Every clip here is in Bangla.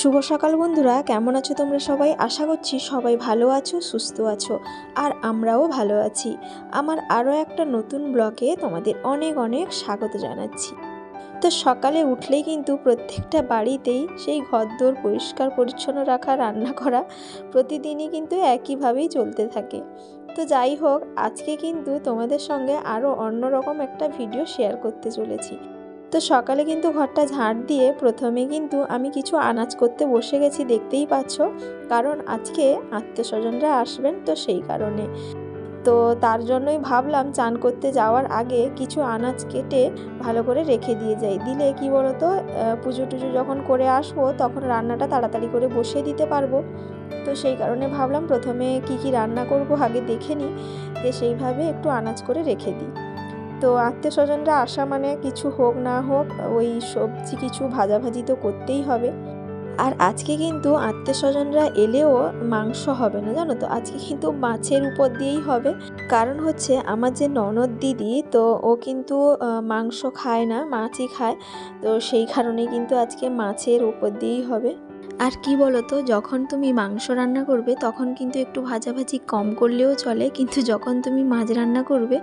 শুভ সকাল বন্ধুরা, কেমন আছো তোমরা সবাই? আশা করছি সবাই ভালো আছো, সুস্থ আছো, আর আমরাও ভালো আছি। আমার আরও একটা নতুন ব্লগে তোমাদের অনেক অনেক স্বাগত জানাচ্ছি। তো সকালে উঠলেই কিন্তু প্রত্যেকটা বাড়িতেই সেই ঘরদোর পরিষ্কার পরিচ্ছন্ন রাখা, রান্না করা প্রতিদিনই কিন্তু একইভাবেই চলতে থাকে। তো যাই হোক, আজকে কিন্তু তোমাদের সঙ্গে আরও অন্যরকম একটা ভিডিও শেয়ার করতে চলেছি। তো সকালে কিন্তু ঘরটা ঝাড় দিয়ে প্রথমে কিন্তু আমি কিছু আনাজ করতে বসে গেছি, দেখতেই পাচ্ছ। কারণ আজকে আত্মীয়স্বজনরা আসবেন, তো সেই কারণে তো তার জন্যই ভাবলাম চান করতে যাওয়ার আগে কিছু আনাজ কেটে ভালো করে রেখে দিয়ে যাই। দিলে কি বলতো, পুজো টুজো যখন করে আসবো তখন রান্নাটা তাড়াতাড়ি করে বসিয়ে দিতে পারবো। তো সেই কারণে ভাবলাম প্রথমে কি রান্না করব আগে দেখে নিই, যে সেইভাবে একটু আনাজ করে রেখে দিই। তো আত্মীয় স্বজনরা আসা মানে কিছু হোক না হোক ওই সবজি কিছু ভাজাভাজি তো করতেই হবে। আর আজকে কিন্তু আত্মীয় স্বজনরা এলেও মাংস হবে না, জানো তো, আজকে কিন্তু মাছের উপর দিয়েই হবে। কারণ হচ্ছে আমার যে ননদ দিদি, তো ও কিন্তু মাংস খায় না, মাছই খায়। তো সেই কারণে কিন্তু আজকে মাছের উপর দিয়েই হবে। আর কি বলো তো, যখন তুমি মাংস রান্না করবে তখন কিন্তু একটু ভাজাভাজি কম করলেও চলে, কিন্তু যখন তুমি মাছ রান্না করবে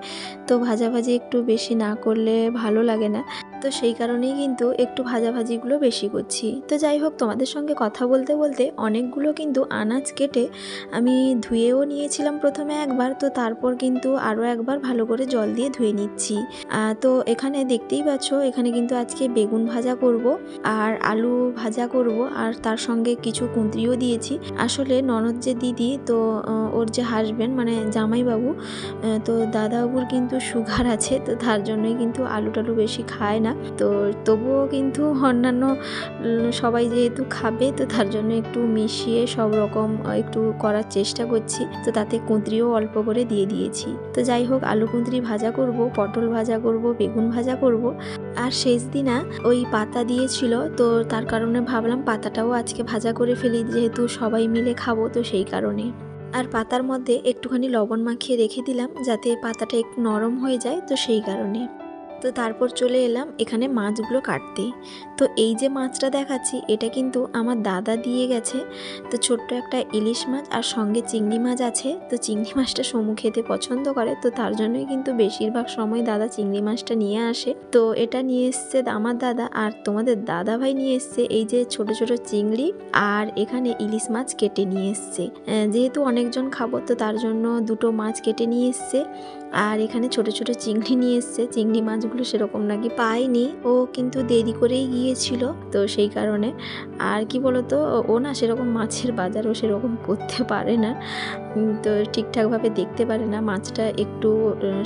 তো ভাজাভাজি একটু বেশি না করলে ভালো লাগে না। তো সেই কারণেই কিন্তু একটু ভাজাভাজিগুলো বেশি করছি। তো যাই হোক, তোমাদের সঙ্গে কথা বলতে বলতে অনেকগুলো কিন্তু আনাজ কেটে আমি ধুয়েও নিয়েছিলাম প্রথমে একবার, তো তারপর কিন্তু আরও একবার ভালো করে জল দিয়ে ধুয়ে নিচ্ছি। তো এখানে দেখতেই পাচ্ছ, এখানে কিন্তু আজকে বেগুন ভাজা করব আর আলু ভাজা করব, আর তার সঙ্গে কিছু কুঁদরিও দিয়েছি। আসলে ননদ যে দিদি, তো ওর যে হাজব্যান্ড মানে জামাইবাবু, তো দাদাবাবুর কিন্তু সুগার আছে, তো তার জন্যই কিন্তু আলু টালু বেশি খায় না। তো তবুও কিন্তু অন্যান্য সবাই যেহেতু খাবে, তো তার জন্য একটু মিশিয়ে সব রকম একটু করার চেষ্টা করছি। তো তাতে কুঁদরিও অল্প করে দিয়ে দিয়েছি। তো যাই হোক, আলু কুঁদরি ভাজা করব, পটল ভাজা করব, বেগুন ভাজা করব। আর শেষ দিনা ওই পাতা দিয়েছিল, তো তার কারণে ভাবলাম পাতাটাও আজকে ভাজা করে ফেলি, যেহেতু সবাই মিলে খাবো, তো সেই কারণে। আর পাতার মধ্যে একটুখানি লবণ মাখিয়ে রেখে দিলাম যাতে পাতাটা একটু নরম হয়ে যায়, তো সেই কারণে। তো তারপর চলে এলাম এখানে মাছগুলো কাটতে। তো এই যে মাছটা দেখাচ্ছি, এটা কিন্তু আমার দাদা দিয়ে গেছে। তো ছোট্ট একটা ইলিশ মাছ আর সঙ্গে চিংড়ি মাছ আছে। তো চিংড়ি মাছটা সমু খেতে পছন্দ করে, তো তার জন্যই কিন্তু বেশিরভাগ সময় দাদা চিংড়ি মাছটা নিয়ে আসে। তো এটা নিয়ে এসছে আমার দাদা, আর তোমাদের দাদা ভাই নিয়ে এসছে এই যে ছোট ছোট চিংড়ি, আর এখানে ইলিশ মাছ কেটে নিয়ে এসছে। যেহেতু অনেকজন খাবো, তো তার জন্য দুটো মাছ কেটে নিয়ে এসছে। আর এখানে ছোট ছোট চিংড়ি নিয়ে এসছে। চিংড়ি মাছগুলো সেরকম নাকি পায়নি, ও কিন্তু দেরি করেই গিয়েছিল, তো সেই কারণে। আর কি বলতো, ও না সেরকম মাছের বাজারও সেরকম করতে পারে না, তো ঠিকঠাকভাবে দেখতে পারে না, মাছটা একটু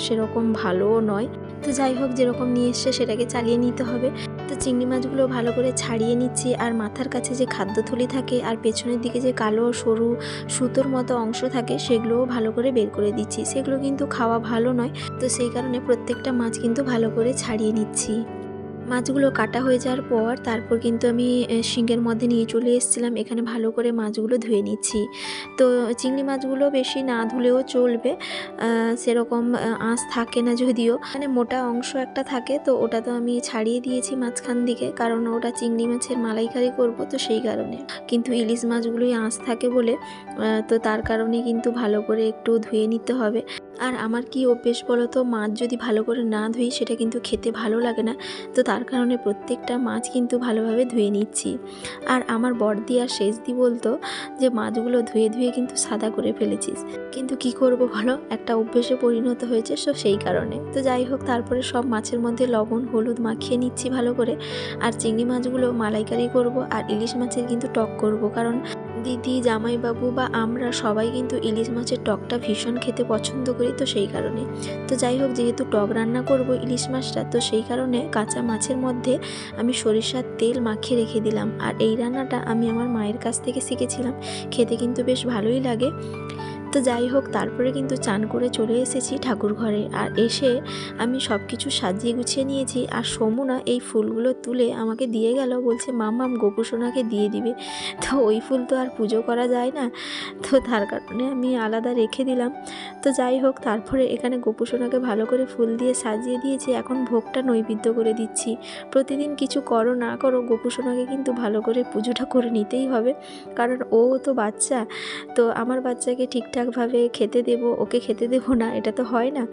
সেরকম ভালোও নয়। তো যাই হোক, যেরকম নিয়ে এসছে সেটাকে চালিয়ে নিতে হবে। তো চিংড়ি মাছগুলো ভালো করে ছাড়িয়ে নিচ্ছি, আর মাথার কাছে যে খাদ্যথলি থাকে আর পেছনের দিকে যে কালো সরু সুতোর মতো অংশ থাকে, সেগুলোও ভালো করে বের করে দিচ্ছি। সেগুলো কিন্তু খাওয়া ভালো নয়, তো সেই কারণে প্রত্যেকটা মাছ কিন্তু ভালো করে ছাড়িয়ে নিচ্ছি। মাছগুলো কাটা হয়ে যাওয়ার পর তারপর কিন্তু আমি সিঙ্কের মধ্যে নিয়ে চলে এসেছিলাম। এখানে ভালো করে মাছগুলো ধুয়ে নিচ্ছি। তো চিংড়ি মাছগুলো বেশি না ধুলেও চলবে, সেরকম আঁশ থাকে না, যদিও মানে মোটা অংশ একটা থাকে, তো ওটা তো আমি ছাড়িয়ে দিয়েছি মাঝখান দিকে, কারণ ওটা চিংড়ি মাছের মালাইকারি করব, তো সেই কারণে। কিন্তু ইলিশ মাছগুলোই আঁশ থাকে বলে, তো তার কারণে কিন্তু ভালো করে একটু ধুয়ে নিতে হবে। আর আমার কি অভ্যেস বলো তো, মাছ যদি ভালো করে না ধুই সেটা কিন্তু খেতে ভালো লাগে না, তো তার কারণে প্রত্যেকটা মাছ কিন্তু ভালোভাবে ধুয়ে নিচ্ছি। আর আমার বড়দি আর শেষদি বলতো যে মাছগুলো ধুয়ে ধুয়ে কিন্তু সাদা করে ফেলেছিস, কিন্তু কি করব বলো, একটা অভ্যেসে পরিণত হয়েছে, সো সেই কারণে। তো যাই হোক, তারপরে সব মাছের মধ্যে লবণ হলুদ মাখিয়ে নিচ্ছি ভালো করে। আর চিংড়ি মাছগুলো মালাইকারি করব, আর ইলিশ মাছের কিন্তু টক করব, কারণ দিদি জামাইবাবু বা আমরা সবাই কিন্তু ইলিশ মাছের টকটা ভীষণ খেতে পছন্দ করি, তো সেই কারণে। তো যাই হোক, যেহেতু টক রান্না করব ইলিশ মাছটা, তো সেই কারণে কাঁচা মাছের মধ্যে আমি সরিষার তেল মাখিয়ে রেখে দিলাম। আর এই রান্নাটা আমি আমার মায়ের কাছ থেকে শিখেছিলাম, খেতে কিন্তু বেশ ভালোই লাগে। তো যাই হোক, তারপরে কিন্তু চান করে চলে এসেছি ঠাকুর ঘরে। আর এসে আমি সব কিছু সাজিয়ে গুছিয়ে নিয়েছি। আর সমুনা এই ফুলগুলো তুলে আমাকে দিয়ে গেল, বলছে মাম্মাম গোপুসোনাকে দিয়ে দিবে। তো ওই ফুল তো আর পুজো করা যায় না, তো তার কারণে আমি আলাদা রেখে দিলাম। তো যাই হোক, তারপরে এখানে গোপুসোনাকে ভালো করে ফুল দিয়ে সাজিয়ে দিয়েছি। এখন ভোগটা নৈবেদ্য করে দিচ্ছি। প্রতিদিন কিছু করো না করো, গোপুসোনাকে কিন্তু ভালো করে পুজোটা করে নিতেই হবে, কারণ ও তো বাচ্চা। তো আমার বাচ্চাকে ঠিকঠাকভাবে খেতে দেবো, ওকে খেতে দেবো না, এটা তো হয় না।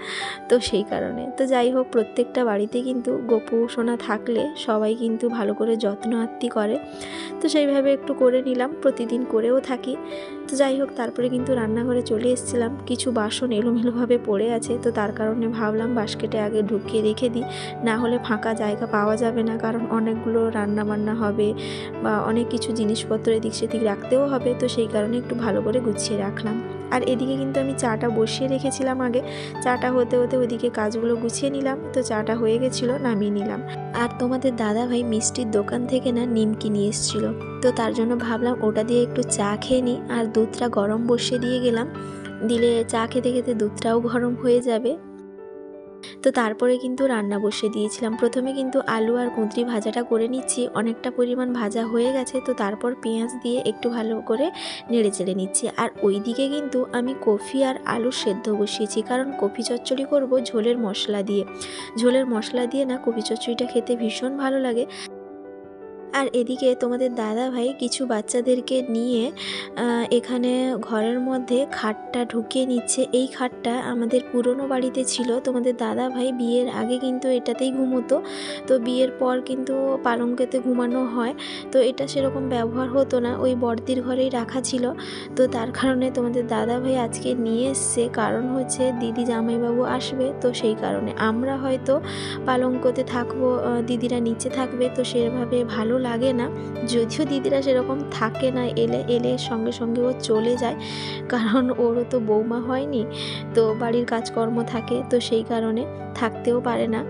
তো সেই কারণে তো যাই হোক, প্রত্যেকটা বাড়িতে কিন্তু গোপুসোনা থাকলে সবাই কিন্তু ভালো করে যত্ন আত্তি করে। তো সেইভাবে একটু করে নিলাম, প্রতিদিন করেও থাকি। তো যাই হোক, তারপরে কিন্তু রান্নাঘরে চলে এসেছিলাম। কিছু বাসন এলোমেলোভাবে পড়ে আছে, তো তার কারণে ভাবলাম বাস্কেটে আগে ঢুকিয়ে রেখে দিই, না হলে ফাঁকা জায়গা পাওয়া যাবে না। কারণ অনেকগুলো রান্না বান্না হবে বা অনেক কিছু জিনিসপত্র এদিক সেদিক রাখতেও হবে, তো সেই কারণে একটু ভালো করে গুছিয়ে রাখলাম। আর এদিকে কিন্তু আমি চাটা বসিয়ে রেখেছিলাম আগে। চাটা হতে হতে ওইদিকে কাজগুলো গুছিয়ে নিলাম। তো চাটা হয়ে গেছিলো, নামিয়ে নিলাম। আর তোমাদের দাদাভাই মিষ্টির দোকান থেকে না নিমকি নিয়ে এসেছিলো, তো তার জন্য ভাবলাম ওটা দিয়ে একটু চা খেয়ে নিই। আর দুধটা গরম বসিয়ে দিয়ে গেলাম, দিলে চা খেতে খেতে দুধটাও গরম হয়ে যাবে। তো তারপরে কিন্তু রান্না বসিয়ে দিয়েছিলাম। প্রথমে কিন্তু আলু আর কুঁদরি ভাজাটা করে নিচ্ছি, অনেকটা পরিমাণ ভাজা হয়ে গেছে। তো তারপর পেঁয়াজ দিয়ে একটু ভালো করে নেড়ে চেড়ে নিচ্ছি। আর ওই দিকে কিন্তু আমি কফি আর আলু সেদ্ধ বসিয়েছি, কারণ কফি চচ্চড়ি করব ঝোলের মশলা দিয়ে। ঝোলের মশলা দিয়ে না কফি চচ্চড়িটা খেতে ভীষণ ভালো লাগে। আর এদিকে তোমাদের দাদাভাই কিছু বাচ্চাদেরকে নিয়ে এখানে ঘরের মধ্যে খাটটা ঢুকিয়ে নিচ্ছে। এই খাটটা আমাদের পুরনো বাড়িতে ছিল। তোমাদের দাদাভাই বিয়ের আগে কিন্তু এটাতেই ঘুমোতো, তো বিয়ের পর কিন্তু পালঙ্কেতে ঘুমানো হয়। তো এটা সেরকম ব্যবহার হতো না, ওই বড়দির ঘরেই রাখা ছিল। তো তার কারণে তোমাদের দাদাভাই আজকে নিয়ে এসছে, কারণ হচ্ছে দিদি জামাইবাবু আসবে। তো সেই কারণে আমরা হয়তো পালঙ্কতে থাকবো, দিদিরা নিচে থাকবে, তো সেভাবে ভালো লাগে না। যদিও দিদিরা সেরকম থাকে না, এলে সঙ্গে সঙ্গে ও চলে যায়, কারণ ওরও তো বৌমা হয়নি, তো বাড়ির কাজকর্ম থাকে, তো সেই কারণে থাকতেও পারে না।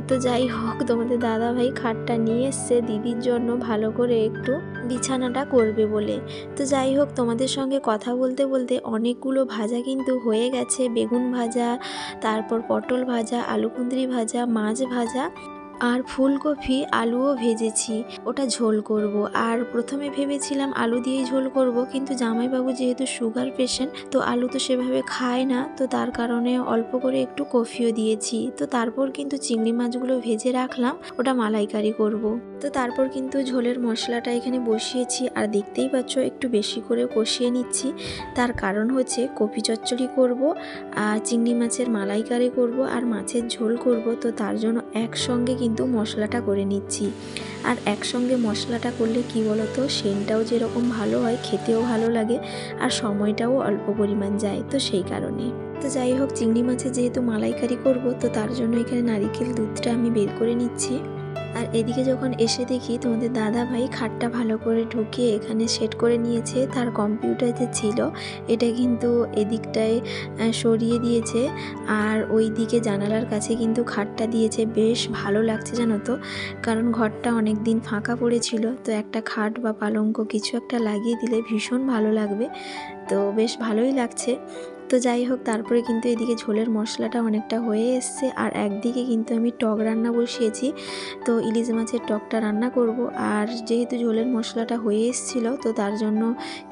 তো যাই হোক, তোমাদের দাদাভাই খাটটা নিয়ে এসছে দিদির জন্য ভালো করে একটু বিছানাটা করবে বলে। তো যাই হোক, তোমাদের সঙ্গে কথা বলতে বলতে অনেকগুলো ভাজা কিন্তু হয়ে গেছে। বেগুন ভাজা, তারপর পটল ভাজা, আলু কুঁদরি ভাজা, মাছ ভাজা, আর ফুলকপি আলুও ভেজেছি, ওটা ঝোল করব। আর প্রথমে ভেবেছিলাম আলু দিয়েই ঝোল করব, কিন্তু জামাইবাবু যেহেতু সুগার পেশেন্ট, তো আলু তো সেভাবে খায় না, তো তার কারণে অল্প করে একটু কফিও দিয়েছি। তো তারপর কিন্তু চিংড়ি মাছগুলো ভেজে রাখলাম, ওটা মালাইকারি করব। তো তারপর কিন্তু ঝোলের মশলাটা এখানে বসিয়েছি। আর দেখতেই পাচ্ছ একটু বেশি করে কষিয়ে নিচ্ছি, তার কারণ হচ্ছে কপি চচ্চড়ি করব, আর চিংড়ি মাছের মালাইকারি করব, আর মাছের ঝোল করব। তো তার জন্য একসঙ্গে কিন্তু মশলাটা করে নিচ্ছি। আর একসঙ্গে মশলাটা করলে কি বলতো, সেন্টটাও যেরকম ভালো হয়, খেতেও ভালো লাগে, আর সময়টাও অল্প পরিমাণ যায়। তো সেই কারণে তো যাই হোক, চিংড়ি মাছের যেহেতু মালাইকারি করব, তো তার জন্য এখানে নারিকেল দুধটা আমি বের করে নিচ্ছি। আর এদিকে যখন এসে দেখি তোমাদের দাদাভাই খাটটা ভালো করে ঢুকিয়ে এখানে সেট করে নিয়েছে। তার কম্পিউটার যে ছিল এটা কিন্তু এদিকটায় সরিয়ে দিয়েছে, আর ওই দিকে জানালার কাছে কিন্তু খাটটা দিয়েছে। বেশ ভালো লাগছে জানো তো, কারণ ঘরটা অনেক দিন ফাঁকা পড়েছিল, তো একটা খাট বা পালঙ্ক কিছু একটা লাগিয়ে দিলে ভীষণ ভালো লাগবে। তো বেশ ভালোই লাগছে। তো যাই হোক, তারপরে কিন্তু এদিকে ঝোলের মশলাটা অনেকটা হয়ে এসছে। আর একদিকে কিন্তু আমি টক রান্না বসিয়েছি, তো ইলিশ মাছের টকটা রান্না করব। আর যেহেতু ঝোলের মশলাটা হয়ে এসেছিলো, তো তার জন্য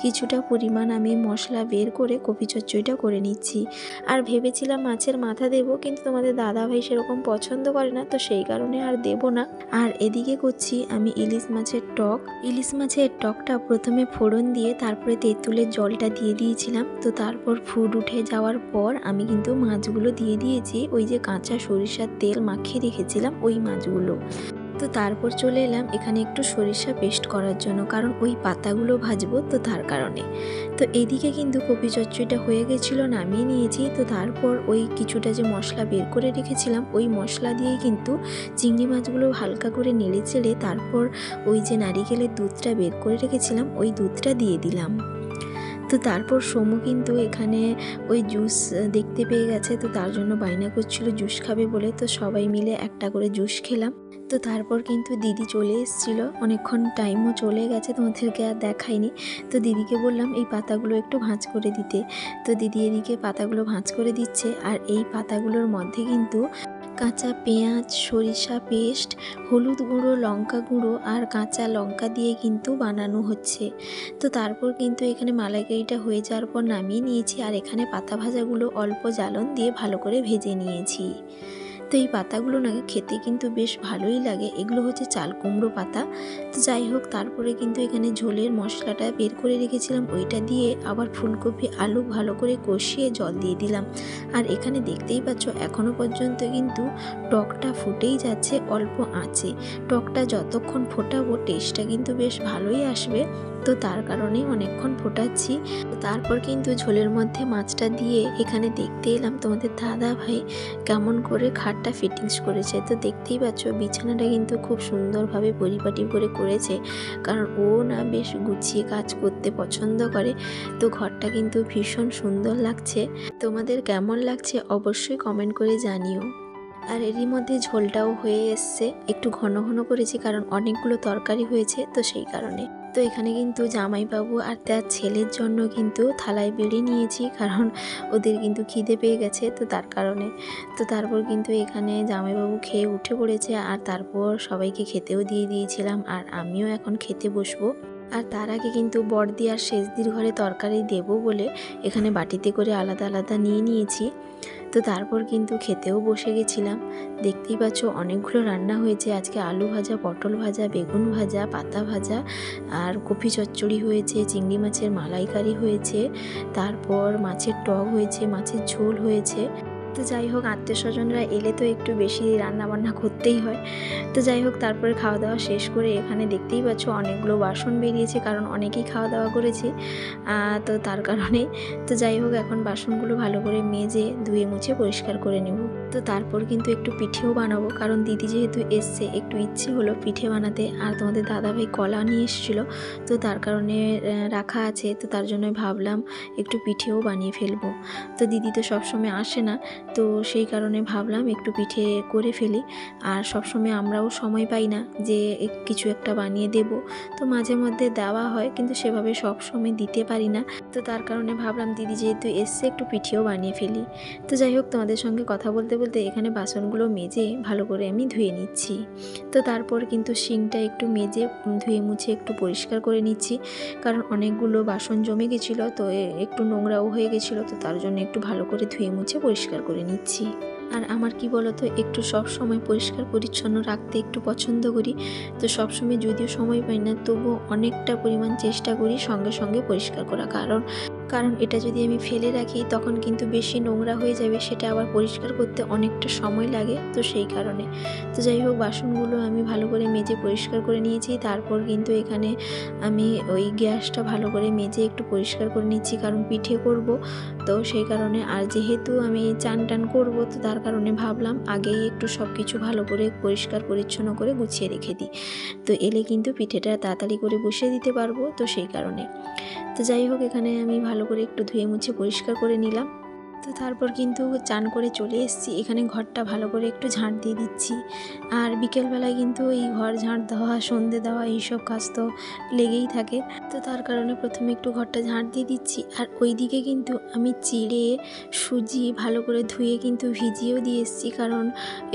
কিছুটা পরিমাণ আমি মশলা বের করে কপি চচ্চড়িটা করে নিচ্ছি। আর ভেবেছিলাম মাছের মাথা দেব, কিন্তু তোমাদের দাদাভাই সেরকম পছন্দ করে না, তো সেই কারণে আর দেব না। আর এদিকে করছি আমি ইলিশ মাছের টক। ইলিশ মাছের টকটা প্রথমে ফোড়ন দিয়ে তারপরে তেঁতুলের জলটা দিয়ে দিয়েছিলাম। তো তারপর ফুড উঠে যাওয়ার পর আমি কিন্তু মাছগুলো দিয়ে দিয়েছি, ওই যে কাঁচা সরিষার তেল মাখিয়ে রেখেছিলাম ওই মাছগুলো। তো তারপর চলে এলাম এখানে একটু সরিষা পেস্ট করার জন্য, কারণ ওই পাতাগুলো ভাজবো, তো তার কারণে। তো এদিকে কিন্তু কপি চচ্চড়িটা হয়ে গেছিলো, নামিয়ে নিয়েছি। তো তারপর ওই কিছুটা যে মশলা বের করে রেখেছিলাম, ওই মশলা দিয়েই কিন্তু চিংড়ি মাছগুলো হালকা করে নেড়ে চেড়ে তারপর ওই যে নারিকেলের দুধটা বের করে রেখেছিলাম ওই দুধটা দিয়ে দিলাম। তো তো তারপর সোমু কিন্তু এখানে ওই জুস দেখতে পেয়ে গেছে, তো তার জন্য বায়না করছিল জুস খাবে বলে। তো সবাই মিলে একটা করে জুস খেলাম। তো তারপর কিন্তু দিদি চলে এসেছিল, অনেকক্ষণ টাইমও চলে গেছে, তোমাদেরকে আর দেখাইনি। তো দিদিকে বললাম এই পাতাগুলো একটু ভাঁজ করে দিতে। তো দিদি এদিকে পাতাগুলো ভাঁজ করে দিচ্ছে। আর এই পাতাগুলোর মধ্যে কিন্তু কাঁচা পেঁয়াজ, সরিষা পেস্ট, হলুদ গুঁড়ো, লঙ্কা গুঁড়ো আর কাঁচা লঙ্কা দিয়ে কিন্তু বানানো হচ্ছে। তো তারপর কিন্তু এখানে মালাইকারিটা হয়ে যাওয়ার পর নামিয়ে নিয়েছি। আর এখানে পাতা ভাজাগুলো অল্প জ্বালন দিয়ে ভালো করে ভেজে নিয়েছি। তো এই পাতাগুলো না খেতে কিন্তু বেশ ভালোই লাগে। এগুলো হচ্ছে চাল কুমড়ো পাতা। তো যাই হোক, তারপরে কিন্তু এখানে ঝোলের মশলাটা বের করে রেখেছিলাম, ওইটা দিয়ে আবার ফুলকপি আলু ভালো করে কষিয়ে জল দিয়ে দিলাম। আর এখানে দেখতেই পাচ্ছ এখনও পর্যন্ত কিন্তু টকটা ফুটেই যাচ্ছে অল্প আঁচে। টকটা যতক্ষণ ফোটাবো টেস্টটা কিন্তু বেশ ভালোই আসবে, তো তার কারণে অনেকক্ষণ ফোটাচ্ছি। তারপর কিন্তু ঝোলের মধ্যে মাছটা দিয়ে এখানে দেখতে এলাম তোমাদের দাদা ভাই কেমন করে খাটটা ফিটিংস করেছে। তো দেখতেই পাচ্ছ বিছানাটা কিন্তু খুব সুন্দরভাবে পরিপাটি করে করেছে, কারণ ও না বেশ গুছিয়ে কাজ করতে পছন্দ করে। তো ঘরটা কিন্তু ভীষণ সুন্দর লাগছে। তোমাদের কেমন লাগছে অবশ্যই কমেন্ট করে জানিও। আর এরই মধ্যে ঝোলটাও হয়ে এসছে, একটু ঘন ঘন করেছি কারণ অনেকগুলো তরকারি হয়েছে, তো সেই কারণে। তো এখানে কিন্তু জামাইবাবু আর তার ছেলের জন্য কিন্তু থালায় বেড়ে নিয়েছি, কারণ ওদের কিন্তু খিদে পেয়ে গেছে, তো তার কারণে। তো তারপর কিন্তু এখানে জামাইবাবু খেয়ে উঠে পড়েছে, আর তারপর সবাইকে খেতেও দিয়ে দিয়েছিলাম। আর আমিও এখন খেতে বসবো। আর তার আগে কিন্তু বড়দি আর শেষদির ঘরে তরকারি দেবো বলে এখানে বাটিতে করে আলাদা আলাদা নিয়ে নিয়েছি। তো তারপর কিন্তু খেতেও বসে গেছিলাম। দেখতেই পাচ্ছ অনেকগুলো রান্না হয়েছে আজকে। আলু ভাজা, পটল ভাজা, বেগুন ভাজা, পাতা ভাজা, আর কপি চচ্চড়ি হয়েছে, চিংড়ি মাছের মালাইকারি হয়েছে, তারপর মাছের টক হয়েছে, মাছের ঝোল হয়েছে। তো যাই হোক, আত্মীয় স্বজনরা এলে তো একটু বেশি রান্না বান্না করতেই হয়। তো যাই হোক, তারপরে খাওয়া দাওয়া শেষ করে এখানে দেখতেই পাচ্ছ অনেকগুলো বাসন বেরিয়েছে, কারণ অনেকেই খাওয়া দাওয়া করেছে, তো তার কারণেই। তো যাই হোক, এখন বাসনগুলো ভালো করে মেজে ধুয়ে মুছে পরিষ্কার করে নেব। তো তারপর কিন্তু একটু পিঠেও বানাবো, কারণ দিদি যেহেতু এসছে একটু ইচ্ছে হলো পিঠে বানাতে। আর তোমাদের দাদাভাই কলা নিয়ে এসেছিলো, তো তার কারণে রাখা আছে, তো তার জন্য ভাবলাম একটু পিঠেও বানিয়ে ফেলবো। তো দিদি তো সবসময় আসে না, তো সেই কারণে ভাবলাম একটু পিঠে করে ফেলি। আর সবসময় আমরাও সময় পাই না যে কিছু একটা বানিয়ে দেব, তো মাঝে মধ্যে দেওয়া হয়, কিন্তু সেভাবে সব সময় দিতে পারি না। তো তার কারণে ভাবলাম দিদি যেহেতু এসছে একটু পিঠেও বানিয়ে ফেলি। তো যাই হোক, তোমাদের সঙ্গে কথা বলতে বলতে এখানে বাসনগুলো মেজে ভালো করে আমি ধুয়ে নিচ্ছি। তো তারপর কিন্তু সিঙ্কটা একটু মেজে ধুয়ে মুছে একটু পরিষ্কার করে নিচ্ছি, কারণ অনেকগুলো বাসন জমে গেছিলো, তো একটু নোংরাও হয়ে গেছিলো, তো তার জন্য একটু ভালো করে ধুয়ে মুছে পরিষ্কার করে নিচ্ছি। আর আমার কি বলতো, একটু সব সময় পরিষ্কার পরিচ্ছন্ন রাখতে একটু পছন্দ করি। তো সব সময় যদিও সময় পাই না, তবুও অনেকটা পরিমাণ চেষ্টা করি সঙ্গে সঙ্গে পরিষ্কার করা, কারণ এটা যদি আমি ফেলে রাখি তখন কিন্তু বেশি নোংরা হয়ে যাবে, সেটা আবার পরিষ্কার করতে অনেকটা সময় লাগে, তো সেই কারণে। তো যাই হোক, বাসনগুলো আমি ভালো করে মেজে পরিষ্কার করে নিয়েছি। তারপর কিন্তু এখানে আমি ওই গ্যাসটা ভালো করে মেজে একটু পরিষ্কার করে নিচ্ছি, কারণ পিঠে করব, তো সেই কারণে। আর যেহেতু আমি চান টান করবো, তো তার কারণে ভাবলাম আগেই একটু সব কিছু ভালো করে পরিষ্কার পরিচ্ছন্ন করে গুছিয়ে রেখে দিই, তো এলে কিন্তু পিঠেটা তাড়াতাড়ি করে বসিয়ে দিতে পারবো, তো সেই কারণে। তো যাই হোক, এখানে আমি ভালো করে একটু ধুয়ে মুছে পরিষ্কার করে নিলাম। তো তারপর কিন্তু চান করে চলে এসেছি, এখানে ঘরটা ভালো করে একটু ঝাঁট দিয়ে দিচ্ছি। আর বিকেলবেলায় কিন্তু এই ঘর ঝাঁট দেওয়া, সন্ধে দেওয়া, এইসব কাজ তো লেগেই থাকে। তো তার কারণে প্রথমে একটু ঘরটা ঝাঁট দিয়ে দিচ্ছি। আর ওই দিকে কিন্তু আমি চিড়ে সুজি ভালো করে ধুয়ে কিন্তু ভিজিয়েও দিয়ে এসেছি, কারণ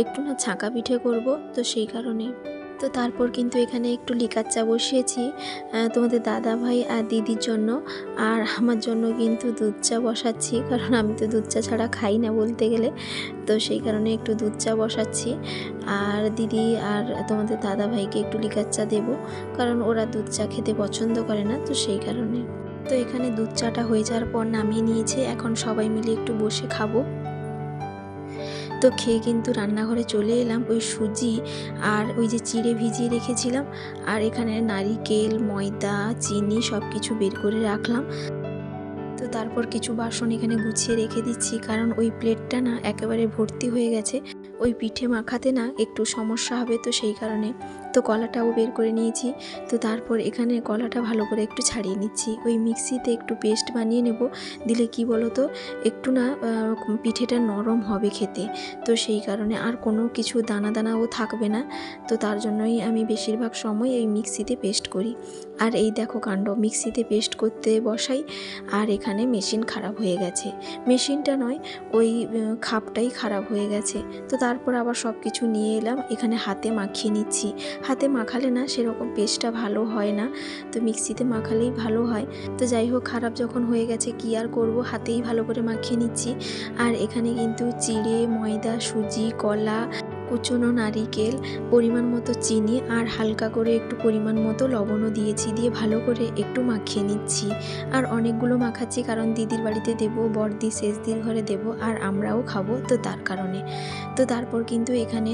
একটু না ছাঁকা পিঠে করব, তো সেই কারণে। তো তারপর কিন্তু এখানে একটু লিকার চা বসিয়েছি তোমাদের দাদা ভাই আর দিদির জন্য। আর আমার জন্য কিন্তু দুধ চা বসাচ্ছি, কারণ আমি তো দুধ চা ছাড়া খাই না বলতে গেলে, তো সেই কারণে একটু দুধ চা বসাচ্ছি। আর দিদি আর তোমাদের দাদা ভাইকে একটু লিকার চা দেবো, কারণ ওরা দুধ চা খেতে পছন্দ করে না, তো সেই কারণে। তো এখানে দুধ চাটা হয়ে যাওয়ার পর নামিয়ে নিয়েছে, এখন সবাই মিলে একটু বসে খাবো। তো খেয়ে কিন্তু রান্নাঘরে চলে এলাম। ওই সুজি আর ওই যে চিড়ে ভিজিয়ে রেখেছিলাম, আর এখানে নারিকেল, ময়দা, চিনি সব কিছু বের করে রাখলাম। তো তারপর কিছু বাসন এখানে গুছিয়ে রেখে দিচ্ছি, কারণ ওই প্লেটটা না একেবারে ভর্তি হয়ে গেছে, ওই পিঠে মাখাতে না একটু সমস্যা হবে, তো সেই কারণে তো কলাটাও বের করে নিয়েছি। তো তারপর এখানে কলাটা ভালো করে একটু ছাড়িয়ে নিচ্ছি। ওই মিক্সিতে একটু পেস্ট বানিয়ে নেব, দিলে কি বলো তো একটু না পিঠেটা নরম হবে খেতে। তো সেই কারণে আর কোনো কিছু দানা দানাও থাকবে না। তো তার জন্যই আমি বেশিরভাগ সময় এই মিক্সিতে পেস্ট করি। আর এই দেখো কাণ্ড, মিক্সিতে পেস্ট করতে বসাই আর এখানে মেশিন খারাপ হয়ে গেছে। মেশিনটা নয়, ওই খাপটাই খারাপ হয়ে গেছে। তো তারপর আবার সব কিছু নিয়ে এলাম, এখানে হাতে মাখিয়ে নিচ্ছি। হাতে মাখালে না সেরকম পেস্টটা ভালো হয় না, তো মিক্সিতে মাখালেই ভালো হয়। তো যাই হোক, খারাপ যখন হয়ে গেছে কি আর করব, হাতেই ভালো করে মাখিয়ে নিচ্ছি। আর এখানে কিন্তু চিড়ে, ময়দা, সুজি, কলা, কুচনো নারিকেল, পরিমাণ মতো চিনি আর হালকা করে একটু পরিমাণ মতো লবণও দিয়েছি, দিয়ে ভালো করে একটু মাখিয়ে নিচ্ছি। আর অনেকগুলো মাখাচ্ছি কারণ দিদির বাড়িতে দেবো, বড়দি শেষদির ঘরে দেবো, আর আমরাও খাবো, তো তার কারণে। তো তারপর কিন্তু এখানে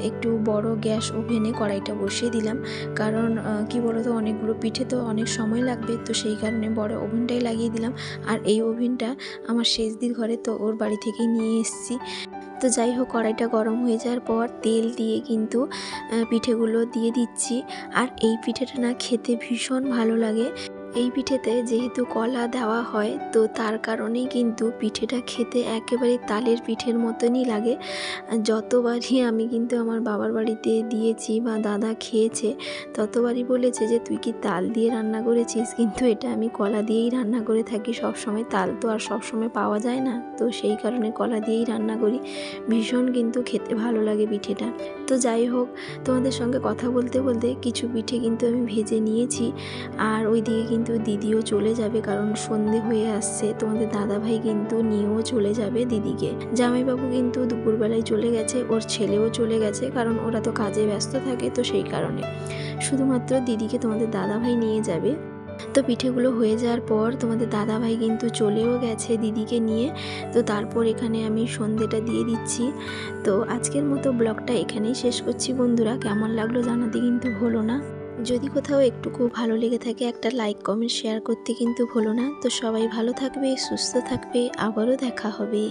একটু বড় গ্যাস ওভেনে কড়াইটা বসিয়ে দিলাম, কারণ কি বলো তো অনেকগুলো পিঠে তো অনেক সময় লাগবে, তো সেই কারণে বড় ওভেনটাই লাগিয়ে দিলাম। আর এই ওভেনটা আমার শেষদির ঘরে, তো ওর বাড়ি থেকেই নিয়ে এসেছি। তো যাই হোক, কড়াইটা গরম হয়ে যাওয়ার পর তেল দিয়ে কিন্তু পিঠেগুলো দিয়ে দিচ্ছি। আর এই পিঠেটা না খেতে ভীষণ ভালো লাগে। এই পিঠেতে যেহেতু কলা দেওয়া হয়, তো তার কারণেই কিন্তু পিঠেটা খেতে একেবারে তালের পিঠের মতনই লাগে। যতবারই আমি কিন্তু আমার বাবার বাড়িতে দিয়েছি বা দাদা খেয়েছে, ততবারই বলেছে যে তুই কি তাল দিয়ে রান্না করেছিস, কিন্তু এটা আমি কলা দিয়েই রান্না করে থাকি সব সময়। তাল তো আর সব সময় পাওয়া যায় না, তো সেই কারণে কলা দিয়েই রান্না করি। ভীষণ কিন্তু খেতে ভালো লাগে পিঠেটা। তো যাই হোক, তোমাদের সঙ্গে কথা বলতে বলতে কিছু পিঠে কিন্তু আমি ভেজে নিয়েছি। আর ওইদিকে কিন্তু দিদিও চলে যাবে, কারণ সন্ধে হয়ে আসছে। তোমাদের দাদাভাই কিন্তু নিয়েও চলে যাবে দিদিকে। জামাইবাবু কিন্তু দুপুরবেলায় চলে গেছে, ওর ছেলেও চলে গেছে, কারণ ওরা তো কাজে ব্যস্ত থাকে, তো সেই কারণে শুধুমাত্র দিদিকে তোমাদের দাদাভাই নিয়ে যাবে। তো পিঠেগুলো হয়ে যাওয়ার পর তোমাদের দাদাভাই কিন্তু চলেও গেছে দিদিকে নিয়ে। তো তারপর এখানে আমি সন্ধেটা দিয়ে দিচ্ছি। তো আজকের মতো ব্লগটা এখানেই শেষ করছি বন্ধুরা। কেমন লাগলো জানাতে কিন্তু ভুলো না। যদি কোথাও একটুকু ভালো লেগে থাকে একটা লাইক, কমেন্ট, শেয়ার করতে কিন্তু ভুলো না। তো সবাই ভালো থাকবে, সুস্থ থাকবে, আবারও দেখা হবে।